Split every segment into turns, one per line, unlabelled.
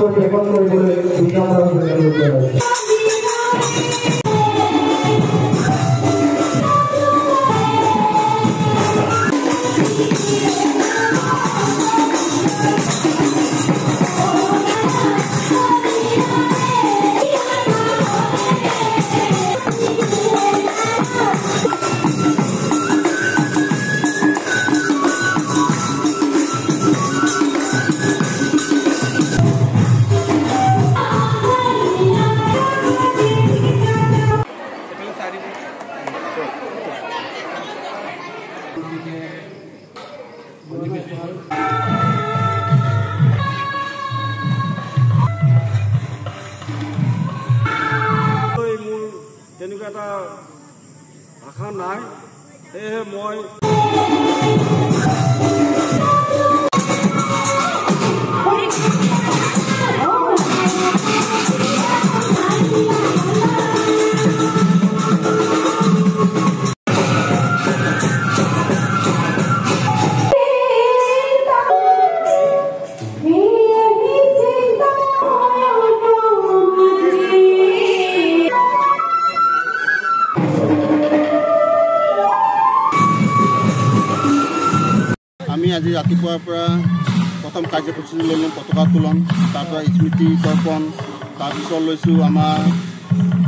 কৰি ৰেকৰ্ড কৰিবলৈ
তেনেকুৱা এটা আশা নাই সেয়েহে মই আমি আজি ৰাতিপুৱাৰ পৰা প্ৰথম কাৰ্যসূচী ল'লোঁ পতাকা উত্তোলন, তাৰপৰা স্মৃতি তৰ্পণ, তাৰপিছত লৈছোঁ আমাৰ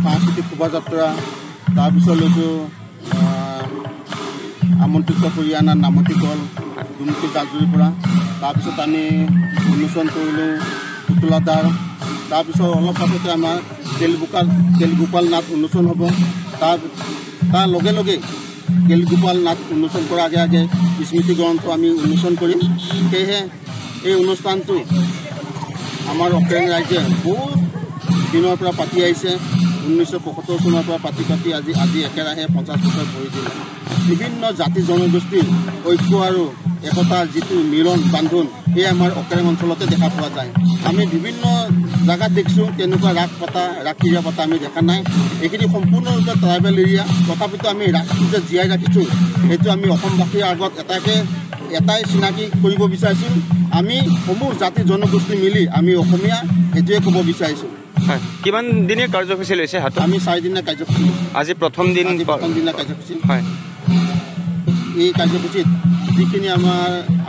সাংস্কৃতিক শোভাযাত্ৰা, তাৰপিছত লৈছোঁ আমন্ত্ৰিত কৰি অনা নামতি কল দুৰ্নীতি জাজুৰিৰ পৰা, তাৰপিছত আমি উন্মোচন কৰিলোঁ পুতলাদাৰ, তাৰপিছত অলপ পাছতে আমাৰ কেলগোপাল নাট উন্মোচন হ'ব। তাৰ লগে লগে কেলগোপাল নাট উন্মোচন কৰাৰ আগে আগে স্মৃতি গ্ৰন্থ আমি উন্মোচন কৰিম। সেয়েহে এই অনুষ্ঠানটো আমাৰ অকেৰেং ৰাইজে বহুত দিনৰ পৰা পাতি আহিছে। 1975 চনৰ পৰা পাতি আজি একেৰাহে 50 বছৰ ভৰি দিলে। বিভিন্ন জাতি জনগোষ্ঠীৰ ঐক্য আৰু একতাৰ যিটো মিলন বান্ধোন এই আমাৰ অকেৰেং অঞ্চলতে দেখা পোৱা যায়। আমি বিভিন্ন জাগাত দেখিছোঁ তেনেকুৱা ৰাস ক্ৰীড়া পতা আমি দেখা নাই। এইখিনি সম্পূৰ্ণৰূপে ট্ৰাইবেল এৰিয়া, তথাপিতো আমি ৰাসটো যে জীয়াই ৰাখিছোঁ সেইটো আমি অসমবাসীৰ আগত এটাই চিনাকি কৰিব বিচাৰিছোঁ। আমি সমূহ জাতি জনগোষ্ঠী মিলি আমি অসমীয়া সেইটোৱে ক'ব বিচাৰিছোঁ।
কিমান দিনীয়া কাৰ্যসূচী লৈছে হাতত? আমি
4 দিনীয়া কাৰ্যসূচী।
আজি প্ৰথম দিনীয়া
কাৰ্যসূচী।
হয়,
এই কাৰ্যসূচীত যিখিনি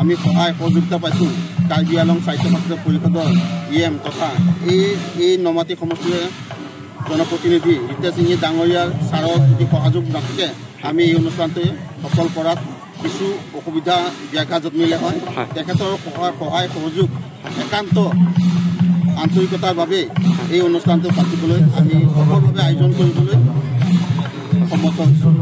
আমি সহায় সহযোগিতা পাইছোঁ কাৰ্বি আংলং সাহিত্য শাস্ত্ৰ পৰিষদৰ EM তথা এই নমাটি সমষ্টিৰ জনপ্ৰতিনিধি ৰিতেশ সিং ডাঙৰীয়াৰ ছাৰৰ যদি সহযোগ নাথাকে আমি এই অনুষ্ঠানটো সফল কৰাত কিছু অসুবিধা ব্যাঘাত জন্মিলে হয়। তেখেতৰ সহায় সহযোগ একান্ত আন্তৰিকতাৰ বাবে এই অনুষ্ঠানটো পাতিবলৈ আমি সফলভাৱে আয়োজন কৰিবলৈ সমৰ্থ হৈছোঁ।